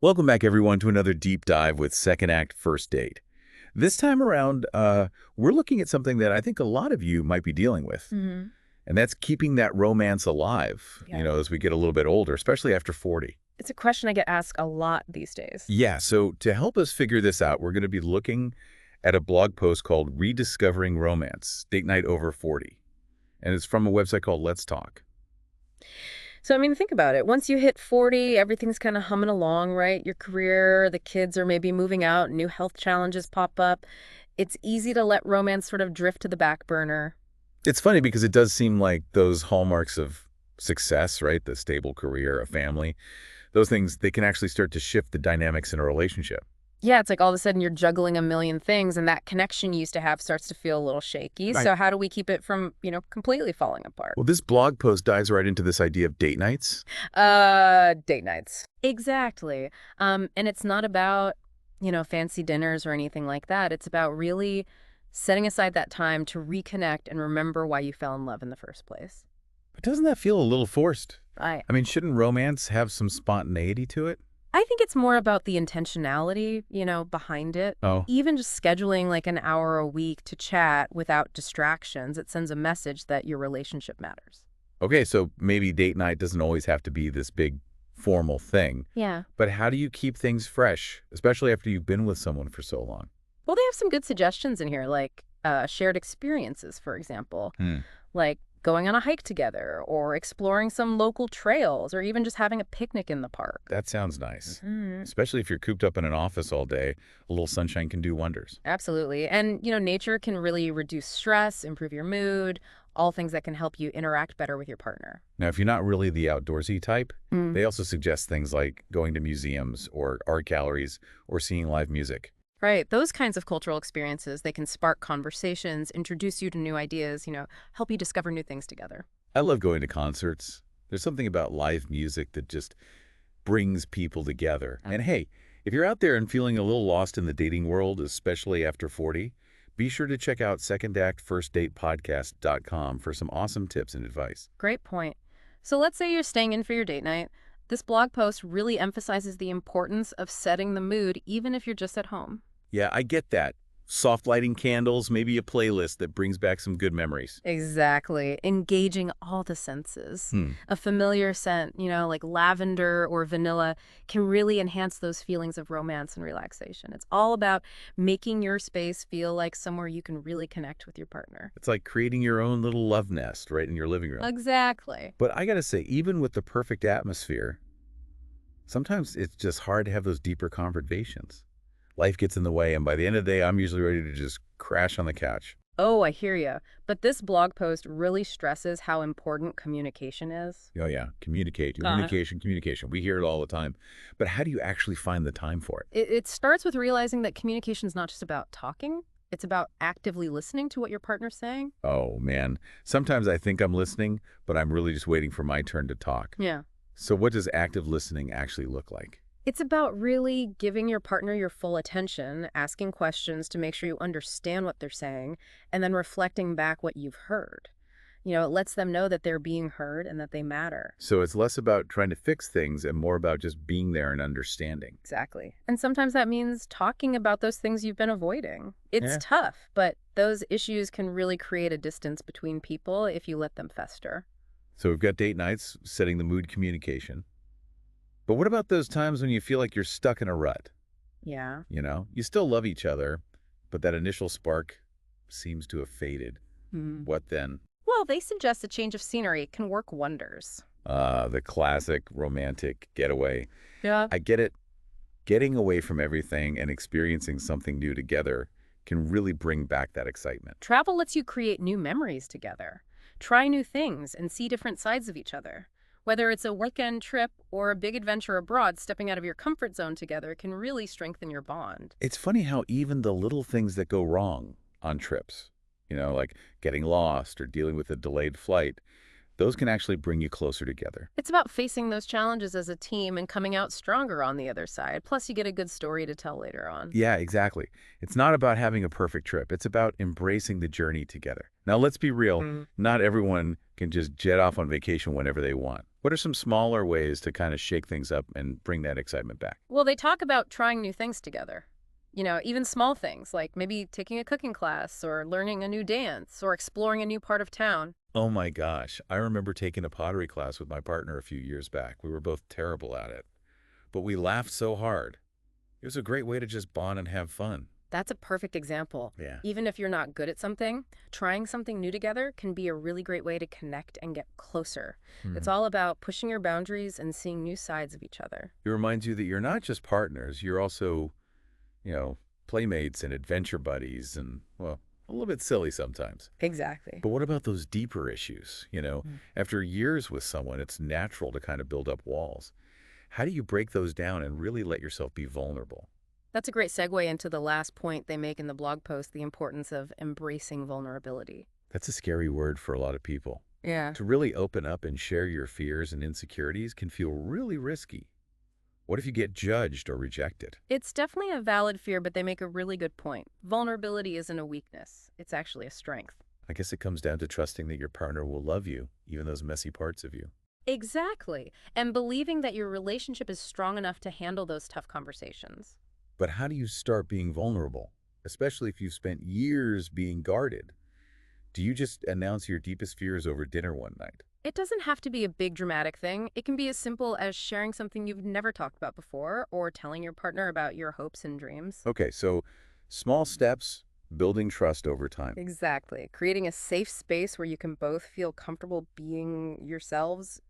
Welcome back, everyone, to another deep dive with Second Act First Date. This time around, we're looking at something that I think a lot of you might be dealing with, Hmm. and that's keeping that romance alive, Yeah. as we get a little bit older, especially after 40. It's a question I get asked a lot these days. Yeah, so to help us figure this out, we're going to be looking at a blog post called Rediscovering Romance, Date Night Over 40. And it's from a website called Let's Talk. So, I mean, think about it. Once you hit 40, everything's kind of humming along, right? Your career, the kids are maybe moving out, new health challenges pop up. It's easy to let romance sort of drift to the back burner. It's funny because it does seem like those hallmarks of success, right? The stable career, a family, those things, they can actually start to shift the dynamics in a relationship. Yeah, it's like all of a sudden you're juggling a million things, and that connection you used to have starts to feel a little shaky. Right. So, how do we keep it from, completely falling apart? Well, this blog post dives right into this idea of date nights. Date nights. Exactly. And it's not about, fancy dinners or anything like that. It's about really setting aside that time to reconnect and remember why you fell in love in the first place. But doesn't that feel a little forced? I I mean, shouldn't romance have some spontaneity to it? I think it's more about the intentionality, behind it. Oh, Even just scheduling like an hour a week to chat without distractions, it sends a message that your relationship matters. okay, so maybe date night doesn't always have to be this big formal thing. Yeah. But how do you keep things fresh, especially after you've been with someone for so long? Well, they have some good suggestions in here, like shared experiences, for example, Hmm. like going on a hike together or exploring some local trails or even just having a picnic in the park. That sounds nice. Mhm. Especially if you're cooped up in an office all day, a little sunshine can do wonders. Absolutely. And, nature can really reduce stress, improve your mood, all things that can help you interact better with your partner. Now, if you're not really the outdoorsy type, Mm. they also suggest things like going to museums or art galleries or seeing live music. Right. Those kinds of cultural experiences, they can spark conversations, introduce you to new ideas, help you discover new things together. I love going to concerts. There's something about live music that just brings people together. And hey, if you're out there and feeling a little lost in the dating world, especially after 40, be sure to check out secondactfirstdatepodcast.com for some awesome tips and advice. Great point. So let's say you're staying in for your date night. This blog post really emphasizes the importance of setting the mood, even if you're just at home. Yeah, I get that. Soft lighting candles, maybe a playlist that brings back some good memories. Exactly. Engaging all the senses. Hmm. A familiar scent, like lavender or vanilla, can really enhance those feelings of romance and relaxation. It's all about making your space feel like somewhere you can really connect with your partner. It's like creating your own little love nest right in your living room. Exactly. But I gotta say, even with the perfect atmosphere, sometimes it's just hard to have those deeper conversations. Life gets in the way, and by the end of the day, I'm usually ready to just crash on the couch. Oh, I hear you. But this blog post really stresses how important communication is. Oh yeah, communicate, Uh, communication. We hear it all the time. But how do you actually find the time for it? it starts with realizing that communication is not just about talking. It's about actively listening to what your partner's saying. Oh man, sometimes I think I'm listening, but I'm really just waiting for my turn to talk. Yeah. So what does active listening actually look like? It's about really giving your partner your full attention, asking questions to make sure you understand what they're saying, and then reflecting back what you've heard. It lets them know that they're being heard and that they matter. So it's less about trying to fix things and more about just being there and understanding. Exactly. And sometimes that means talking about those things you've been avoiding. It's Yeah. tough, but those issues can really create a distance between people if you let them fester. So we've got date nights, setting the mood, communication. But what about those times when you feel like you're stuck in a rut? Yeah. You still love each other, but that initial spark seems to have faded. Hmm. What then? Well, they suggest a change of scenery can work wonders. The classic romantic getaway. Yeah. I get it. Getting away from everything and experiencing something new together can really bring back that excitement. Travel lets you create new memories together, try new things, and see different sides of each other. Whether it's a weekend trip or a big adventure abroad, stepping out of your comfort zone together can really strengthen your bond. It's funny how even the little things that go wrong on trips, like getting lost or dealing with a delayed flight, those can actually bring you closer together. It's about facing those challenges as a team and coming out stronger on the other side. Plus, you get a good story to tell later on. Yeah, exactly. It's not about having a perfect trip. It's about embracing the journey together. Now, let's be real. Mm. Not everyone can just jet off on vacation whenever they want. What are some smaller ways to kind of shake things up and bring that excitement back? Well, they talk about trying new things together. Even small things like maybe taking a cooking class or learning a new dance or exploring a new part of town. Oh my gosh, I remember taking a pottery class with my partner a few years back. We were both terrible at it, but we laughed so hard. It was a great way to just bond and have fun. That's a perfect example. Yeah. Even if you're not good at something, trying something new together can be a really great way to connect and get closer. It's Mhm. all about pushing your boundaries and seeing new sides of each other. It reminds you that you're not just partners, you're also, you know, playmates and adventure buddies and, well, a little bit silly sometimes. Exactly. But what about those deeper issues? After years with someone, it's natural to kind of build up walls. How do you break those down and really let yourself be vulnerable? That's a great segue into the last point they make in the blog post, the importance of embracing vulnerability. That's a scary word for a lot of people. Yeah. To really open up and share your fears and insecurities can feel really risky. What if you get judged or rejected? It's definitely a valid fear, but they make a really good point. Vulnerability isn't a weakness. It's actually a strength. I guess it comes down to trusting that your partner will love you, even those messy parts of you. Exactly. And believing that your relationship is strong enough to handle those tough conversations. But how do you start being vulnerable, especially if you've spent years being guarded? Do you just announce your deepest fears over dinner one night? It doesn't have to be a big dramatic thing. It can be as simple as sharing something you've never talked about before or telling your partner about your hopes and dreams. Okay, so small steps, building trust over time. Exactly. Creating a safe space where you can both feel comfortable being yourselves,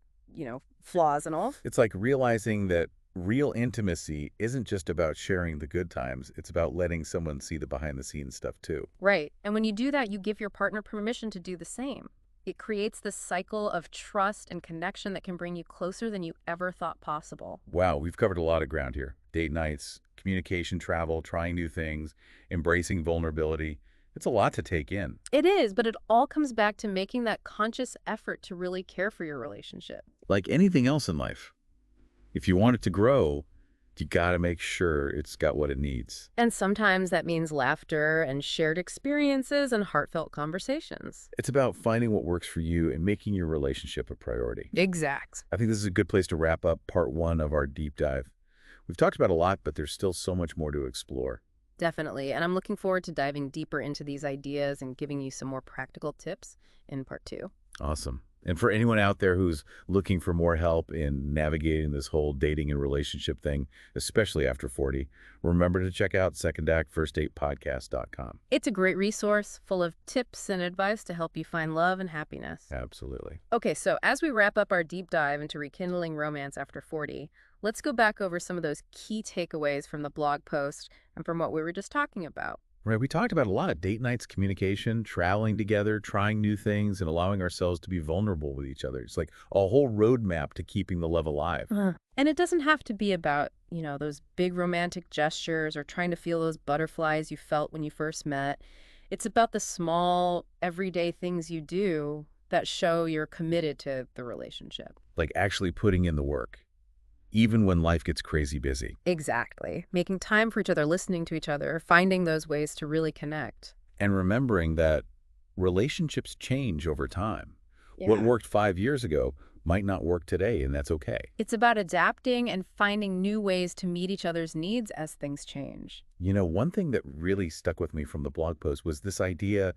flaws and all. It's like realizing that real intimacy isn't just about sharing the good times, it's about letting someone see the behind the scenes stuff too. Right. And when you do that, you give your partner permission to do the same. It creates this cycle of trust and connection that can bring you closer than you ever thought possible. Wow, we've covered a lot of ground here. Date nights, communication, travel, trying new things, embracing vulnerability. It's a lot to take in. It is, but it all comes back to making that conscious effort to really care for your relationship. Like anything else in life, if you want it to grow, you got to make sure it's got what it needs. And sometimes that means laughter and shared experiences and heartfelt conversations. It's about finding what works for you and making your relationship a priority. Exact. I think this is a good place to wrap up part one of our deep dive. We've talked about a lot, but there's still so much more to explore. Definitely. And I'm looking forward to diving deeper into these ideas and giving you some more practical tips in part two. Awesome. And for anyone out there who's looking for more help in navigating this whole dating and relationship thing, especially after 40, remember to check out Second Act First Date Podcast.com. It's a great resource full of tips and advice to help you find love and happiness. Absolutely. Okay, so as we wrap up our deep dive into rekindling romance after 40, let's go back over some of those key takeaways from the blog post and from what we were just talking about. Right, we talked about a lot. Date nights, communication, traveling together, trying new things, and allowing ourselves to be vulnerable with each other. It's like a whole roadmap to keeping the love alive. And it doesn't have to be about, those big romantic gestures or trying to feel those butterflies you felt when you first met. It's about the small, everyday things you do that show you're committed to the relationship. Like actually putting in the work, even when life gets crazy busy. Exactly. Making time for each other, listening to each other, finding those ways to really connect. And remembering that relationships change over time. What worked 5 years ago might not work today, and that's okay. It's about adapting and finding new ways to meet each other's needs as things change. One thing that really stuck with me from the blog post was this idea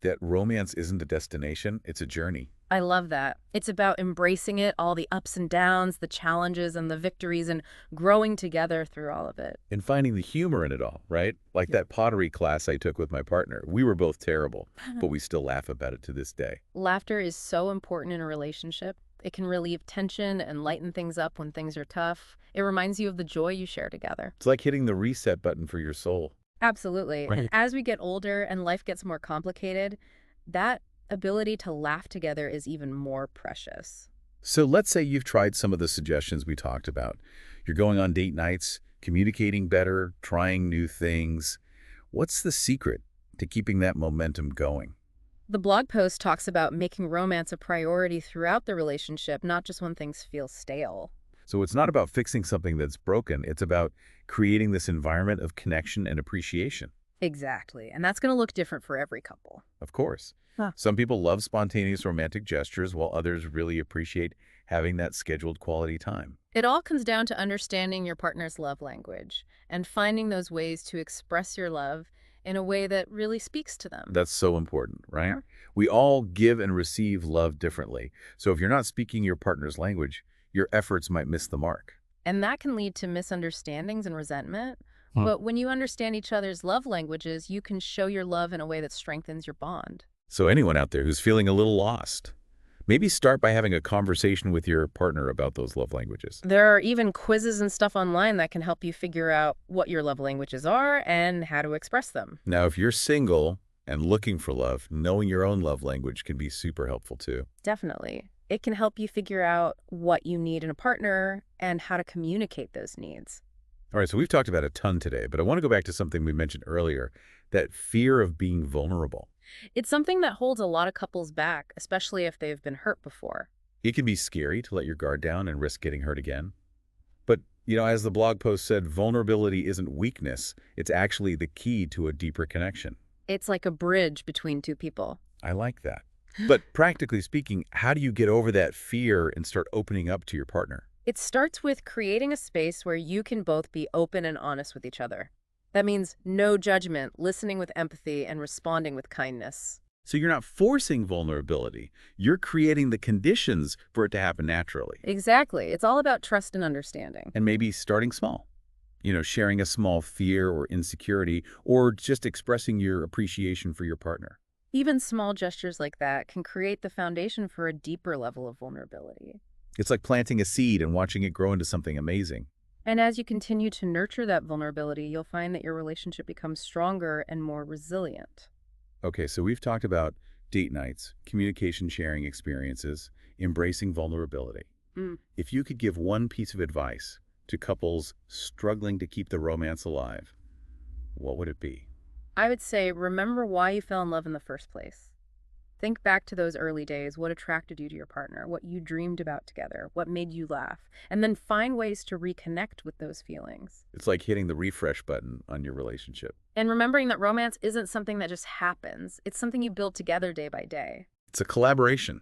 that romance isn't a destination, it's a journey. I love that. It's about embracing it, all the ups and downs, the challenges and the victories, and growing together through all of it. And finding the humor in it all, right? Like that pottery class I took with my partner. We were both terrible, but we still laugh about it to this day. Laughter is so important in a relationship. It can relieve tension and lighten things up when things are tough. It reminds you of the joy you share together. It's like hitting the reset button for your soul. Absolutely. Right. And as we get older and life gets more complicated, that ability to laugh together is even more precious. So let's say you've tried some of the suggestions we talked about. You're going on date nights, communicating better, trying new things. What's the secret to keeping that momentum going? The blog post talks about making romance a priority throughout the relationship, not just when things feel stale. So it's not about fixing something that's broken. It's about creating this environment of connection and appreciation. Exactly. And that's going to look different for every couple. Of course. Huh. Some people love spontaneous romantic gestures, while others really appreciate having that scheduled quality time. It all comes down to understanding your partner's love language and finding those ways to express your love in a way that really speaks to them. That's so important, right? Sure. We all give and receive love differently. So if you're not speaking your partner's language, your efforts might miss the mark. And that can lead to misunderstandings and resentment. Hmm. But when you understand each other's love languages, you can show your love in a way that strengthens your bond. So anyone out there who's feeling a little lost, maybe start by having a conversation with your partner about those love languages. There are even quizzes and stuff online that can help you figure out what your love languages are and how to express them. Now, if you're single and looking for love, knowing your own love language can be super helpful too. Definitely. It can help you figure out what you need in a partner and how to communicate those needs. All right, so we've talked about a ton today, but I want to go back to something we mentioned earlier, that fear of being vulnerable. It's something that holds a lot of couples back, especially if they've been hurt before. It can be scary to let your guard down and risk getting hurt again. But, as the blog post said, vulnerability isn't weakness. It's actually the key to a deeper connection. It's like a bridge between two people. I like that. But practically speaking, how do you get over that fear and start opening up to your partner? It starts with creating a space where you can both be open and honest with each other. That means no judgment, listening with empathy, and responding with kindness. So you're not forcing vulnerability. You're creating the conditions for it to happen naturally. Exactly. It's all about trust and understanding. And maybe starting small. Sharing a small fear or insecurity, or just expressing your appreciation for your partner. Even small gestures like that can create the foundation for a deeper level of vulnerability. It's like planting a seed and watching it grow into something amazing. And as you continue to nurture that vulnerability, you'll find that your relationship becomes stronger and more resilient. Okay, so we've talked about date nights, communication sharing experiences, embracing vulnerability. Mm. If you could give one piece of advice to couples struggling to keep the romance alive, what would it be? I would say remember why you fell in love in the first place. Think back to those early days, what attracted you to your partner, what you dreamed about together, what made you laugh, and then find ways to reconnect with those feelings. It's like hitting the refresh button on your relationship. And remembering that romance isn't something that just happens. It's something you build together day by day. It's a collaboration,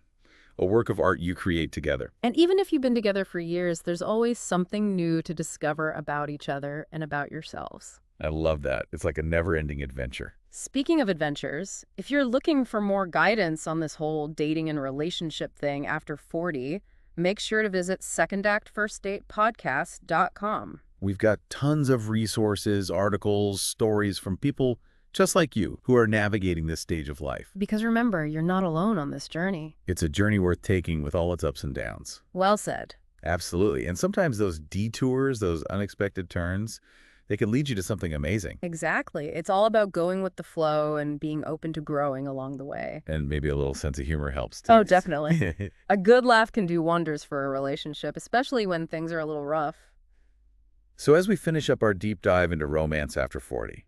a work of art you create together. And even if you've been together for years, there's always something new to discover about each other and about yourselves. I love that. It's like a never-ending adventure. Speaking of adventures, if you're looking for more guidance on this whole dating and relationship thing after 40, make sure to visit secondactfirstdatepodcast.com. We've got tons of resources, articles, stories from people just like you who are navigating this stage of life. Because remember, you're not alone on this journey. It's a journey worth taking with all its ups and downs. Well said. Absolutely. And sometimes those detours, those unexpected turns, they can lead you to something amazing. Exactly. It's all about going with the flow and being open to growing along the way. And maybe a little sense of humor helps too. Oh, definitely. A good laugh can do wonders for a relationship, especially when things are a little rough. So as we finish up our deep dive into romance after 40,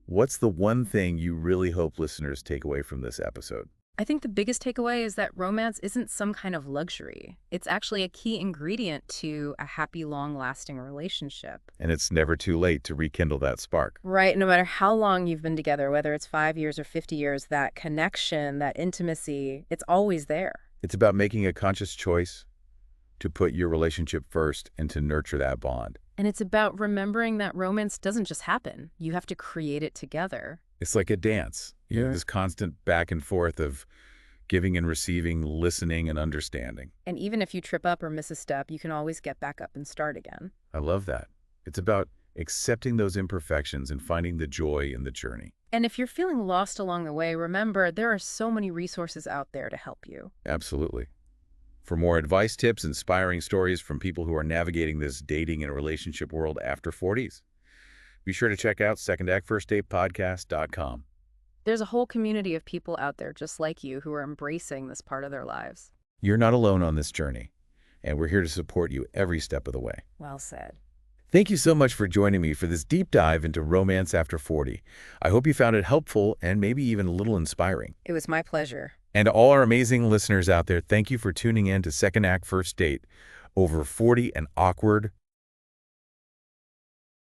what's the one thing you really hope listeners take away from this episode? I think the biggest takeaway is that romance isn't some kind of luxury. It's actually a key ingredient to a happy, long-lasting relationship. And it's never too late to rekindle that spark. Right, no matter how long you've been together, whether it's 5 years or 50 years, that connection, that intimacy, it's always there. It's about making a conscious choice to put your relationship first and to nurture that bond. And it's about remembering that romance doesn't just happen. You have to create it together. It's like a dance. This constant back and forth of giving and receiving, listening and understanding. And even if you trip up or miss a step, you can always get back up and start again. I love that. It's about accepting those imperfections and finding the joy in the journey. And if you're feeling lost along the way, remember there are so many resources out there to help you. Absolutely. For more advice, tips, inspiring stories from people who are navigating this dating and relationship world after 40s, be sure to check out secondactfirstdatepodcast.com. There's a whole community of people out there just like you who are embracing this part of their lives. You're not alone on this journey, and we're here to support you every step of the way. Well said. Thank you so much for joining me for this deep dive into romance after 40. I hope you found it helpful and maybe even a little inspiring. It was my pleasure. And to all our amazing listeners out there, thank you for tuning in to Second Act First Date, Over 40 and Awkward